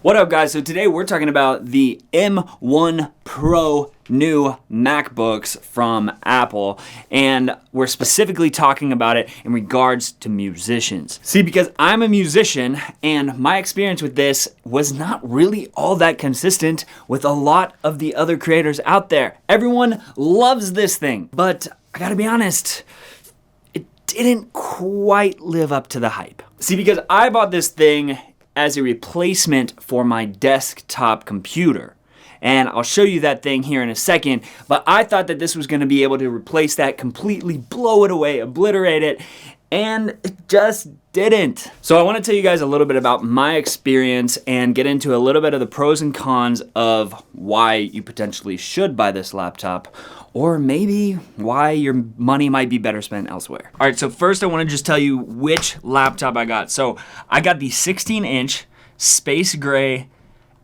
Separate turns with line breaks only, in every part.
What up, guys? So today we're talking about the M1 Pro new MacBooks from Apple, and we're specifically talking about it in regards to musicians. See, because I'm a musician and my experience with this was not really all that consistent with a lot of the other creators out there. Everyone loves this thing, but I gotta be honest, it didn't quite live up to the hype. See, because I bought this thing as a replacement for my desktop computer. And I'll show you that thing here in a second, but I thought that this was gonna be able to replace that, completely blow it away, obliterate it, and it just didn't. So I wanna tell you guys a little bit about my experience and get into a little bit of the pros and cons of why you potentially should buy this laptop, or maybe why your money might be better spent elsewhere. All right, so first I wanna just tell you which laptop I got. So I got the 16-inch space gray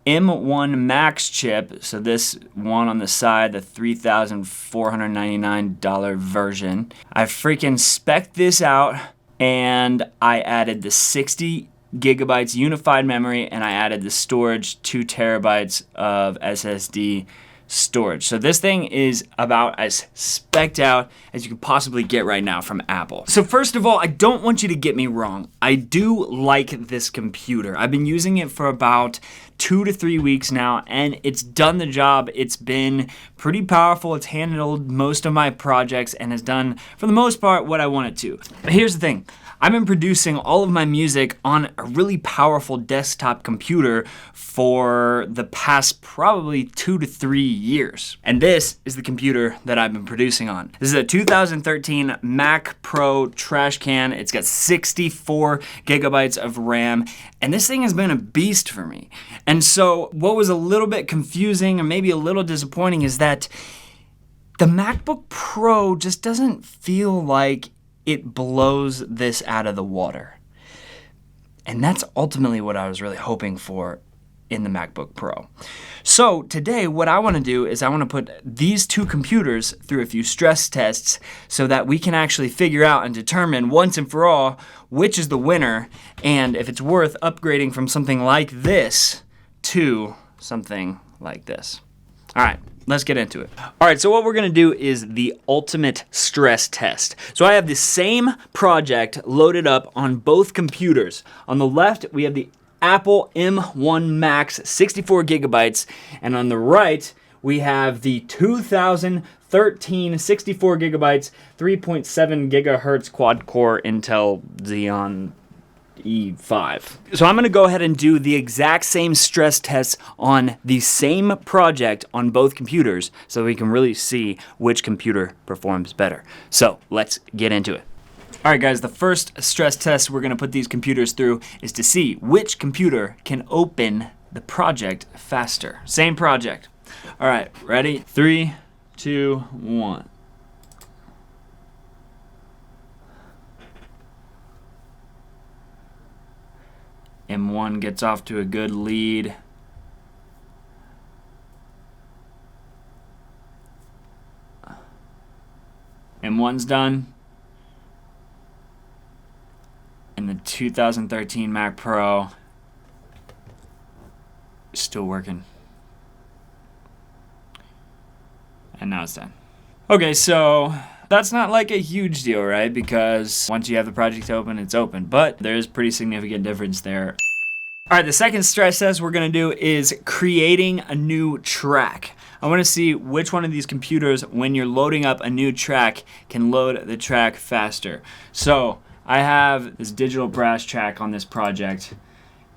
M1 Max chip. So this one on the side, the $3,499 version. I freaking spec'd this out and I added the 60 gigabytes unified memory and I added the storage, 2 terabytes of SSD storage. So this thing is about as spec'd out as you could possibly get right now from Apple. So first of all, I don't want you to get me wrong. I do like this computer. I've been using it for about 2 to 3 weeks now, and it's done the job. It's been pretty powerful. It's handled most of my projects and has done, for the most part, what I want it to. But here's the thing. I've been producing all of my music on a really powerful desktop computer for the past probably 2 to 3 years. And this is the computer that I've been producing on. This is a 2013 Mac Pro trash can. It's got 64 gigabytes of RAM, and this thing has been a beast for me. And so what was a little bit confusing and maybe a little disappointing is that the MacBook Pro just doesn't feel like it blows this out of the water. And that's ultimately what I was really hoping for in the MacBook Pro. So today what I want to do is I want to put these two computers through a few stress tests so that we can actually figure out and determine once and for all which is the winner and if it's worth upgrading from something like this to something like this. All right, let's get into it. All right, so what we're gonna do is the ultimate stress test. So I have the same project loaded up on both computers. On the left, we have the Apple M1 Max 64 gigabytes, and on the right, we have the 2013 64 gigabytes, 3.7 gigahertz quad-core Intel Xeon E5. So I'm gonna go ahead and do the exact same stress tests on the same project on both computers so we can really see which computer performs better. So let's get into it. All right, guys, the first stress test we're gonna put these computers through is to see which computer can open the project faster. Same project. All right, ready? 3, 2, 1. M1 gets off to a good lead. M1's done. And the 2013 Mac Pro is still working. And now it's done. Okay, so that's not like a huge deal, right? Because once you have the project open, it's open. But there's pretty significant difference there. All right, the second stress test we're gonna do is creating a new track. I wanna see which one of these computers, when you're loading up a new track, can load the track faster. So I have this digital brass track on this project,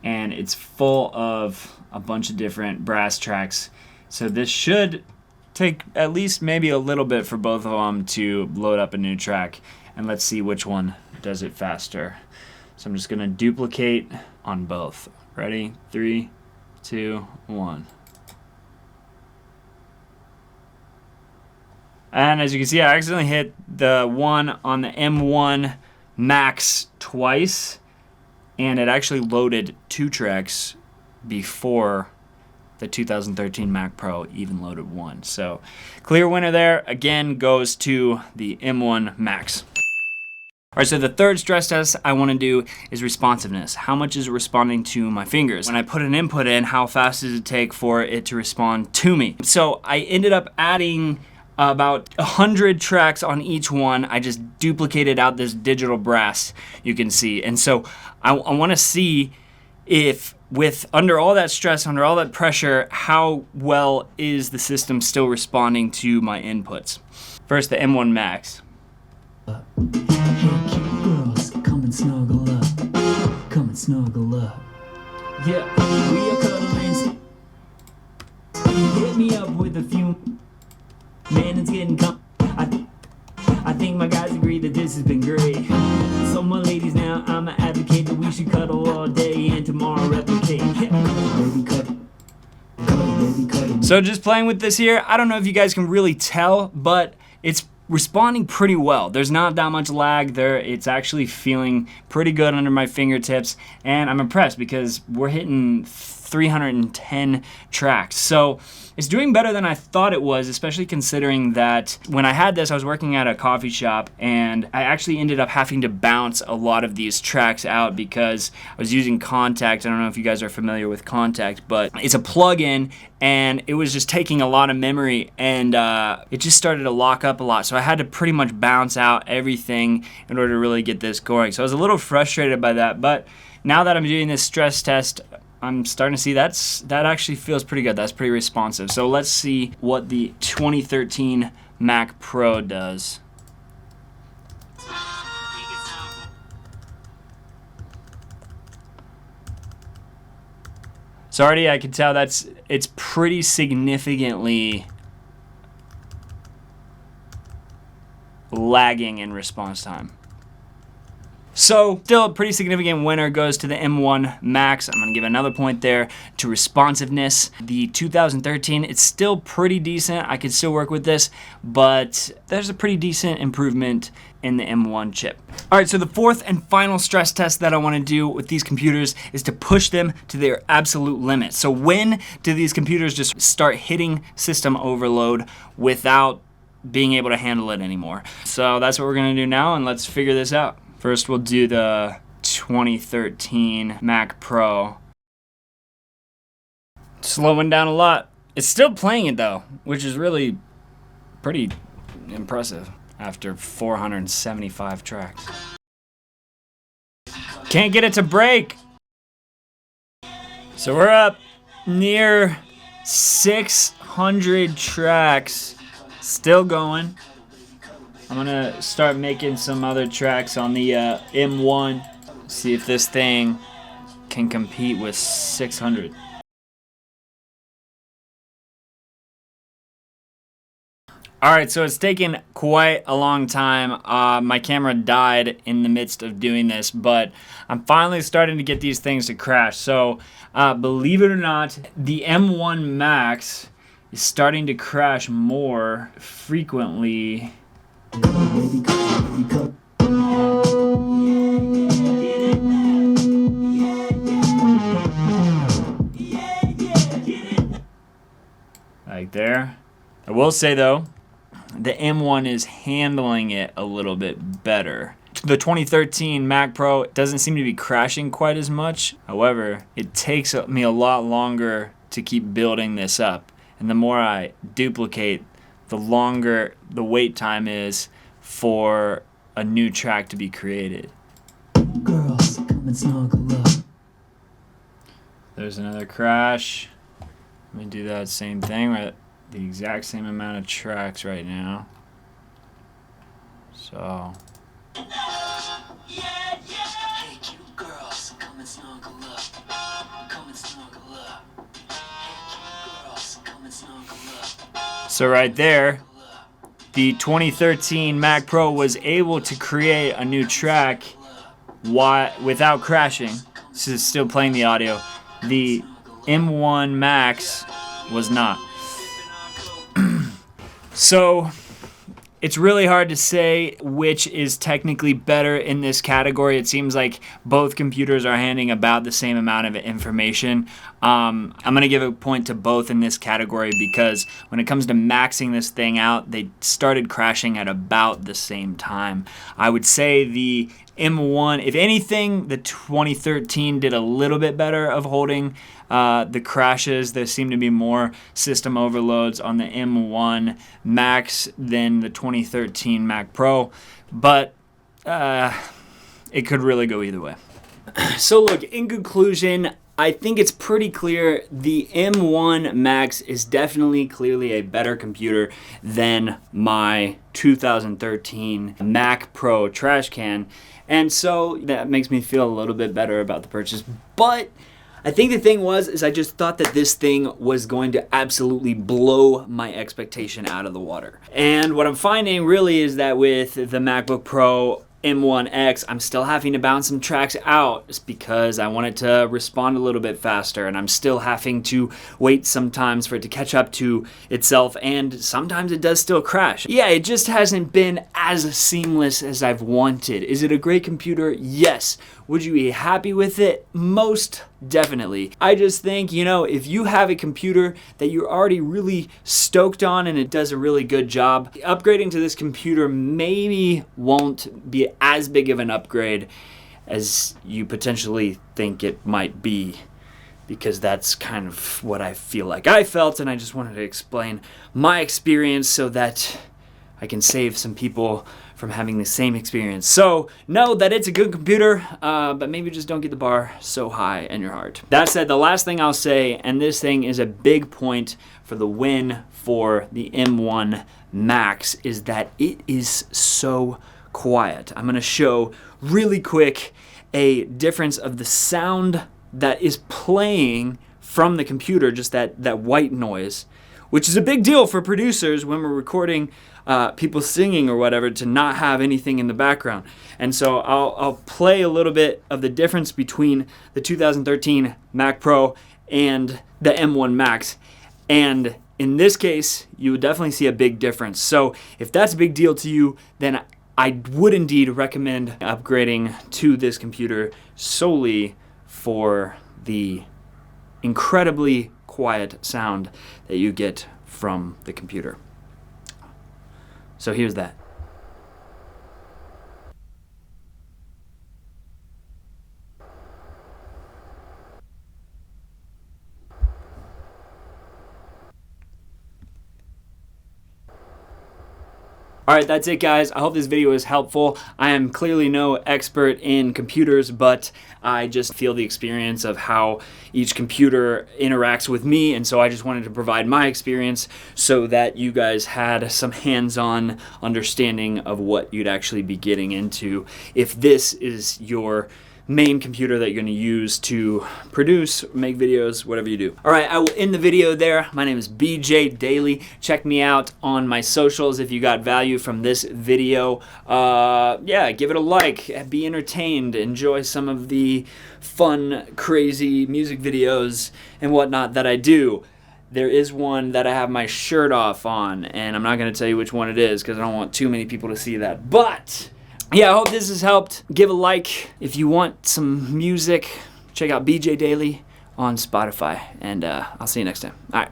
and it's full of a bunch of different brass tracks. So this should take at least maybe a little bit for both of them to load up a new track, and let's see which one does it faster. So I'm just gonna duplicate on both. Ready? 3, 2, 1. And as you can see, I accidentally hit the one on the M1 Max twice, and it actually loaded 2 tracks before the 2013 Mac Pro even loaded 1. So clear winner there, again, goes to the M1 Max. All right, so the third stress test I want to do is responsiveness. How much is it responding to my fingers? When I put an input in, how fast does it take for it to respond to me? So I ended up adding about 100 tracks on each one. I just duplicated out this digital brass, you can see. And so I want to see if under all that stress, under all that pressure, how well is the system still responding to my inputs. First, the M1 Max.
Hey, cute girls, come and snuggle up. Come and snuggle up. Yeah, we are cuddling. Hit me up with a few. Man, it's getting I think my guys agree that this has been great. So my ladies, now I'm an advocate that we should cuddle all day and tomorrow replicate. Baby, cuddle. Baby, cuddle.
So just playing with this here, I don't know if you guys can really tell, but it's responding pretty well. There's not that much lag there. It's actually feeling pretty good under my fingertips, and I'm impressed because we're hitting 310 tracks. So it's doing better than I thought it was, especially considering that when I had this, I was working at a coffee shop and I actually ended up having to bounce a lot of these tracks out because I was using Contact. I don't know if you guys are familiar with Contact, but it's a plugin and it was just taking a lot of memory and it just started to lock up a lot. So I had to pretty much bounce out everything in order to really get this going. So I was a little frustrated by that, but now that I'm doing this stress test, I'm starting to see that actually feels pretty good. That's pretty responsive. So let's see what the 2013 Mac Pro does. So already I can tell it's pretty significantly lagging in response time. So still a pretty significant winner goes to the M1 Max. I'm gonna give another point there to responsiveness. The 2013, it's still pretty decent. I could still work with this, but there's a pretty decent improvement in the M1 chip. All right, so the fourth and final stress test that I wanna do with these computers is to push them to their absolute limit. So when do these computers just start hitting system overload without being able to handle it anymore? So that's what we're gonna do now, and let's figure this out. First, we'll do the 2013 Mac Pro. Slowing down a lot. It's still playing it though, which is really pretty impressive after 475 tracks. Can't get it to break. So we're up near 600 tracks. Still going. I'm gonna start making some other tracks on the M1. See if this thing can compete with 600. Alright, so it's taken quite a long time. My camera died in the midst of doing this, but I'm finally starting to get these things to crash. So believe it or not, the M1 Max is starting to crash more frequently. Like there. I will say though, the M1 is handling it a little bit better. The 2013 Mac Pro doesn't seem to be crashing quite as much. However, it takes me a lot longer to keep building this up. And the more I duplicate, the longer the wait time is for a new track to be created.
Girls, come and snuggle up.
There's another crash. Let me do that same thing. We're at the exact same amount of tracks right now. So.
Hey, cute girls, come and snuggle up. Come and snuggle up. Hey, cute girls, come and snuggle up.
So right there, the 2013 Mac Pro was able to create a new track without crashing. This is still playing the audio. The M1 Max was not. So It's really hard to say which is technically better in this category. It seems like both computers are handing about the same amount of information. I'm going to give a point to both in this category because when it comes to maxing this thing out, they started crashing at about the same time. I would say the M1, if anything, the 2013 did a little bit better of holding the crashes. There seem to be more system overloads on the M1 Max than the 2013 Mac Pro, but it could really go either way. So look, in conclusion, I think it's pretty clear the M1 Max is definitely clearly a better computer than my 2013 Mac Pro trash can. And so that makes me feel a little bit better about the purchase. But I think the thing is I just thought that this thing was going to absolutely blow my expectation out of the water. And what I'm finding really is that with the MacBook Pro M1X, I'm still having to bounce some tracks out just because I want it to respond a little bit faster, and I'm still having to wait sometimes for it to catch up to itself, and sometimes it does still crash. Yeah, it just hasn't been as seamless as I've wanted. Is it a great computer? Yes. Would you be happy with it? Most definitely. I just think, if you have a computer that you're already really stoked on and it does a really good job, upgrading to this computer maybe won't be as big of an upgrade as you potentially think it might be, because that's kind of what I feel like I felt, and I just wanted to explain my experience so that I can save some people from having the same experience. So know that it's a good computer, but maybe just don't get the bar so high in your heart. That said, the last thing I'll say, and this thing is a big point for the win for the M1 Max, is that it is so quiet. I'm gonna show really quick a difference of the sound that is playing from the computer, just that white noise, which is a big deal for producers when we're recording people singing or whatever, to not have anything in the background. And so I'll play a little bit of the difference between the 2013 Mac Pro and the M1 Max. And in this case, you would definitely see a big difference. So if that's a big deal to you, then I would indeed recommend upgrading to this computer solely for the incredibly quiet sound that you get from the computer. So here's that. All right, that's it, guys. I hope this video is helpful. I am clearly no expert in computers, but I just feel the experience of how each computer interacts with me, and so I just wanted to provide my experience so that you guys had some hands-on understanding of what you'd actually be getting into if this is your main computer that you're going to use to produce, make videos, whatever you do. All right, I will end the video there. My name is BJ Daily. Check me out on my socials if you got value from this video. Yeah, give it a like, be entertained, enjoy some of the fun, crazy music videos and whatnot that I do. There is one that I have my shirt off on, and I'm not going to tell you which one it is because I don't want too many people to see that. But yeah, I hope this has helped. Give a like. If you want some music, check out BJ Daily on Spotify, and I'll see you next time. All right.